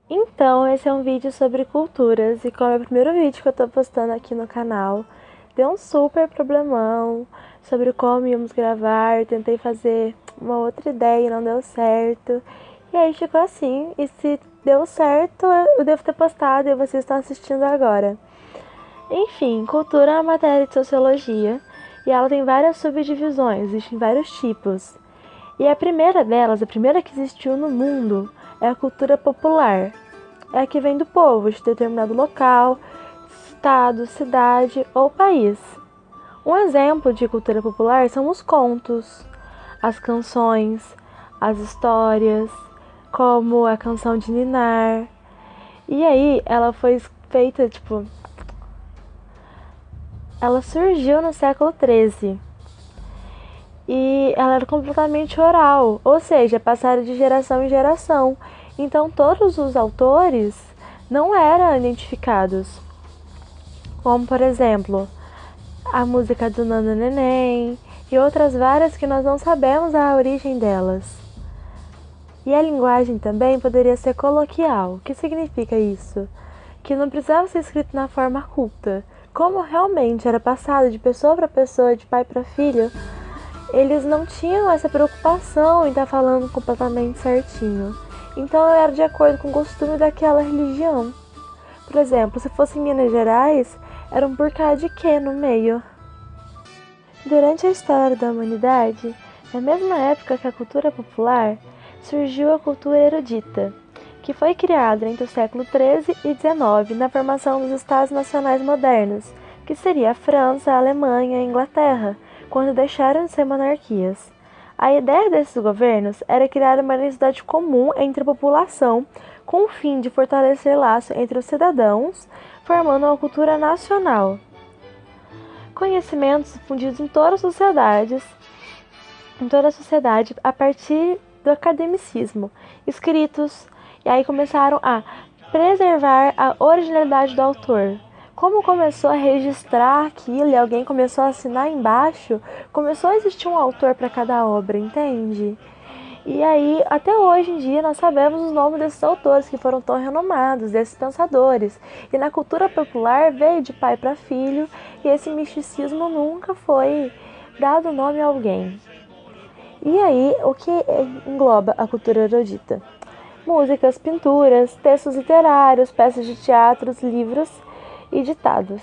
Então, esse é um vídeo sobre culturas e como é o primeiro vídeo que eu tô postando aqui no canal, deu um super problemão sobre como íamos gravar, tentei fazer uma outra ideia e não deu certo. E aí ficou assim, e se deu certo, eu devo ter postado e vocês estão assistindo agora. Enfim, cultura é uma matéria de sociologia e ela tem várias subdivisões, existem vários tipos. E a primeira delas, a primeira que existiu no mundo, é a cultura popular. É a que vem do povo de determinado local, estado, cidade ou país. Um exemplo de cultura popular são os contos, as canções, as histórias, como a canção de Ninar. E aí ela foi feita, ela surgiu no século XIII. E ela era completamente oral, ou seja, passada de geração em geração. Então todos os autores não eram identificados, como por exemplo a música do Nana Neném e outras várias que nós não sabemos a origem delas. E a linguagem também poderia ser coloquial. O que significa isso? Que não precisava ser escrito na forma culta. Como realmente era passado de pessoa para pessoa, de pai para filho, eles não tinham essa preocupação em estar falando completamente certinho. Então era de acordo com o costume daquela religião. Por exemplo, se fosse em Minas Gerais, era um porcá de quê no meio. Durante a história da humanidade, na mesma época que a cultura popular, surgiu a cultura erudita, que foi criada entre o século XIII e XIX na formação dos Estados Nacionais modernos, que seria a França, a Alemanha e a Inglaterra, quando deixaram de ser monarquias. A ideia desses governos era criar uma identidade comum entre a população, com o fim de fortalecer laço entre os cidadãos, formando uma cultura nacional. Conhecimentos difundidos em toda a sociedade a partir do academicismo, escritos, e aí começaram a preservar a originalidade do autor. Como começou a registrar aquilo e alguém começou a assinar embaixo, começou a existir um autor para cada obra, entende? E aí, até hoje em dia, nós sabemos os nomes desses autores que foram tão renomados, desses pensadores. E na cultura popular veio de pai para filho, e esse misticismo nunca foi dado nome a alguém. E aí, o que engloba a cultura erudita? Músicas, pinturas, textos literários, peças de teatros, livros e ditados.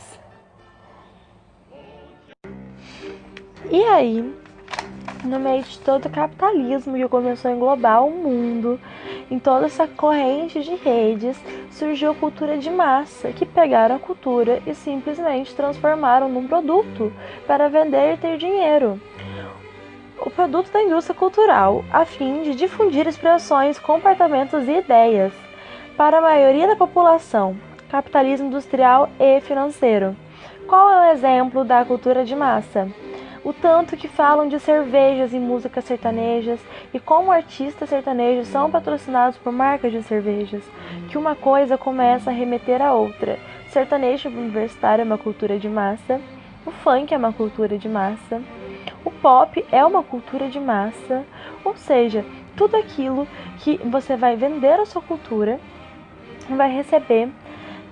E aí, no meio de todo o capitalismo que começou a englobar o mundo, em toda essa corrente de redes, surgiu a cultura de massa, que pegaram a cultura e simplesmente transformaram num produto para vender e ter dinheiro. O produto da indústria cultural, a fim de difundir expressões, comportamentos e ideias para a maioria da população, capitalismo industrial e financeiro. Qual é o exemplo da cultura de massa? O tanto que falam de cervejas e músicas sertanejas e como artistas sertanejos são patrocinados por marcas de cervejas, que uma coisa começa a remeter à outra. Sertanejo universitário é uma cultura de massa, o funk é uma cultura de massa, o pop é uma cultura de massa, ou seja, tudo aquilo que você vai vender a sua cultura vai receber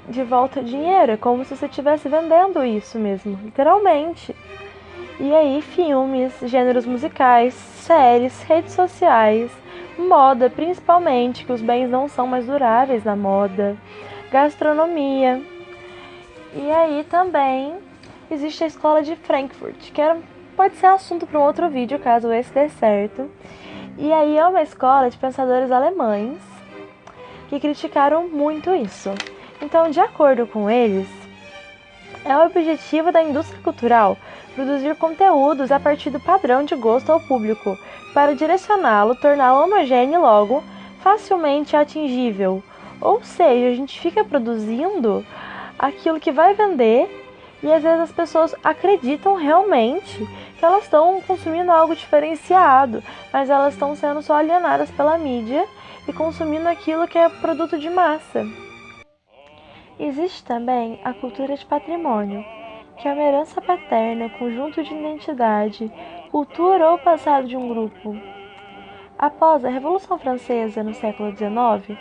de volta dinheiro, é como se você estivesse vendendo isso mesmo, literalmente. E aí, filmes, gêneros musicais, séries, redes sociais, moda principalmente, que os bens não são mais duráveis na moda, gastronomia. E aí também existe a escola de Frankfurt, que pode ser assunto para um outro vídeo, caso esse dê certo. E aí é uma escola de pensadores alemães que criticaram muito isso. Então, de acordo com eles, é o objetivo da indústria cultural produzir conteúdos a partir do padrão de gosto ao público, para direcioná-lo, torná-lo homogêneo e logo facilmente atingível. Ou seja, a gente fica produzindo aquilo que vai vender e às vezes as pessoas acreditam realmente que elas estão consumindo algo diferenciado, mas elas estão sendo só alienadas pela mídia e consumindo aquilo que é produto de massa. Existe também a cultura de patrimônio, que é uma herança paterna, conjunto de identidade, cultura ou passado de um grupo. Após a Revolução Francesa no século XIX,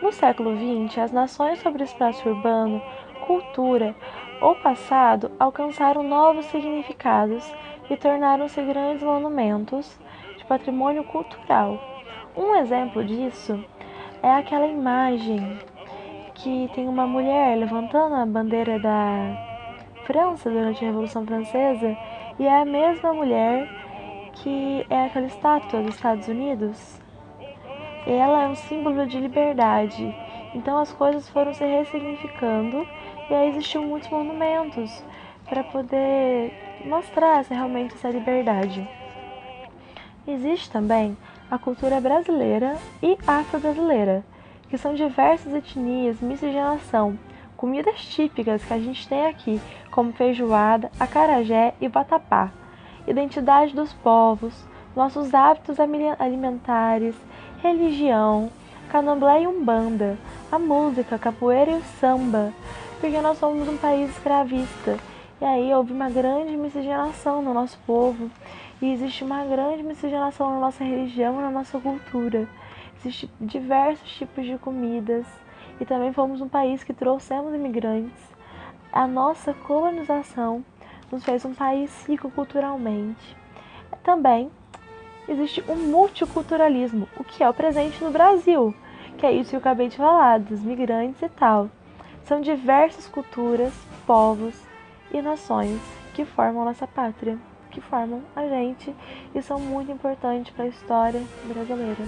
No século XX, as nações sobre o espaço urbano, cultura ou passado alcançaram novos significados e tornaram-se grandes monumentos de patrimônio cultural. Um exemplo disso é aquela imagem que tem uma mulher levantando a bandeira da França durante a Revolução Francesa e é a mesma mulher que é aquela estátua dos Estados Unidos. Ela é um símbolo de liberdade. Então as coisas foram se ressignificando e aí existiam muitos monumentos para poder mostrar realmente essa liberdade. Existe também a cultura brasileira e afro-brasileira, que são diversas etnias, miscigenação, comidas típicas que a gente tem aqui, como feijoada, acarajé e vatapá, identidade dos povos, nossos hábitos alimentares, religião, candomblé e umbanda, a música, a capoeira e o samba, porque nós somos um país escravista. E aí houve uma grande miscigenação no nosso povo, e existe uma grande miscigenação na nossa religião e na nossa cultura. Existem diversos tipos de comidas, e também fomos um país que trouxemos imigrantes. A nossa colonização nos fez um país rico culturalmente. Também existe um multiculturalismo, o que é o presente no Brasil, que é isso que eu acabei de falar, dos migrantes e tal. São diversas culturas, povos e nações que formam nossa pátria, que formam a gente e são muito importantes para a história brasileira.